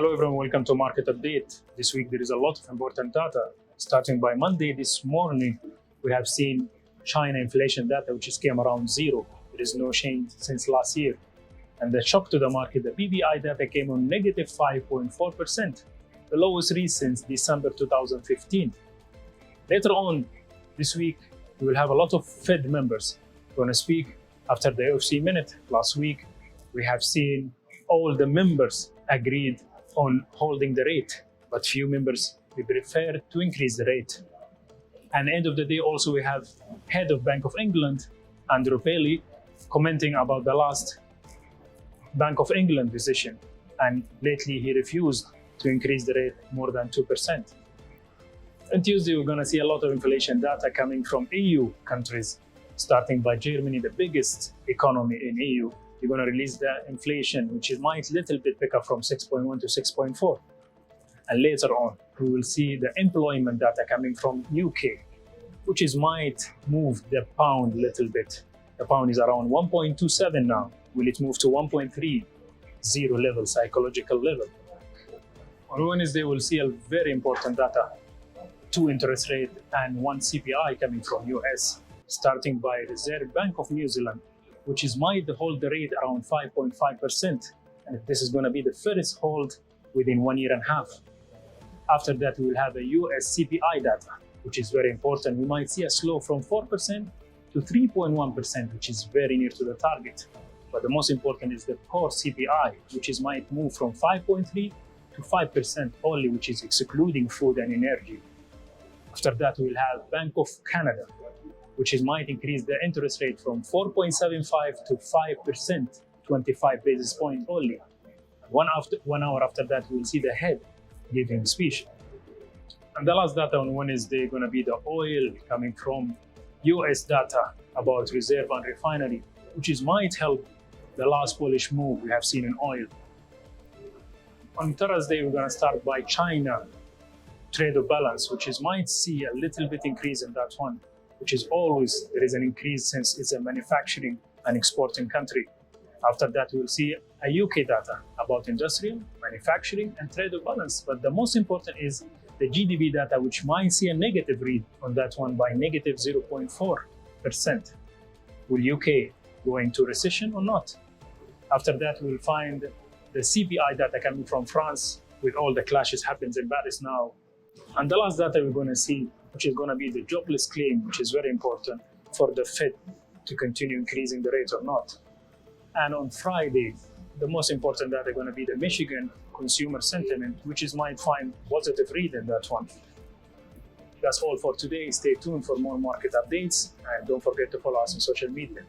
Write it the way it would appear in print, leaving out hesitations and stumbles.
Hello everyone, welcome to Market Update. This week there is a lot of important data. Starting by Monday this morning, we have seen China inflation data which came around zero. There is no change since last year. And the shock to the market, the PPI data came on negative 5.4%, the lowest reached since December 2015. Later on this week, we will have a lot of Fed members going to speak after the AUS minute. Last week, we have seen all the members agreed on holding the rate, but few members we prefer to increase the rate. And end of the day, also we have head of Bank of England, Andrew Bailey, commenting about the last Bank of England decision. And lately he refused to increase the rate more than 2%. On Tuesday, we're going to see a lot of inflation data coming from EU countries, starting by Germany, the biggest economy in EU. You're going to release the inflation, which might little bit pick up from 6.1 to 6.4. And later on, we will see the employment data coming from UK, which might move the pound a little bit. The pound is around 1.27 now. Will it move to 1.30 level, psychological level? On Wednesday, we'll see a very important data, 2 interest rate and 1 CPI coming from US, starting by Reserve Bank of New Zealand, which might hold the rate around 5.5%. And this is going to be the first hold within 1.5 years. After that, we will have a US CPI data, which is very important. We might see a slow from 4% to 3.1%, which is very near to the target. But the most important is the core CPI, which might move from 5.3 to 5% only, which is excluding food and energy. After that, we'll have Bank of Canada, which might increase the interest rate from 4.75 to 5%, 25 basis points only. 1 hour after that, we'll see the head giving speech. And the last data on Wednesday is going to be the oil coming from US data about reserve and refinery, which might help the last bullish move we have seen in oil. On Thursday, we're going to start by China trade of balance, which might see a little bit increase in that one, which always there is an increase since it's a manufacturing and exporting country. After that, we'll see a UK data about industrial, manufacturing, and trade of balance. But the most important is the GDP data, which might see a negative read on that one by negative 0.4%. Will UK go into recession or not? After that, we'll find the CPI data coming from France with all the clashes happens in Paris now. And the last data we're going to see, which is going to be the jobless claim, which is very important for the Fed to continue increasing the rate or not. And on Friday, the most important data is going to be the Michigan consumer sentiment, which might find positive read in that one. That's all for today. Stay tuned for more market updates and don't forget to follow us on social media.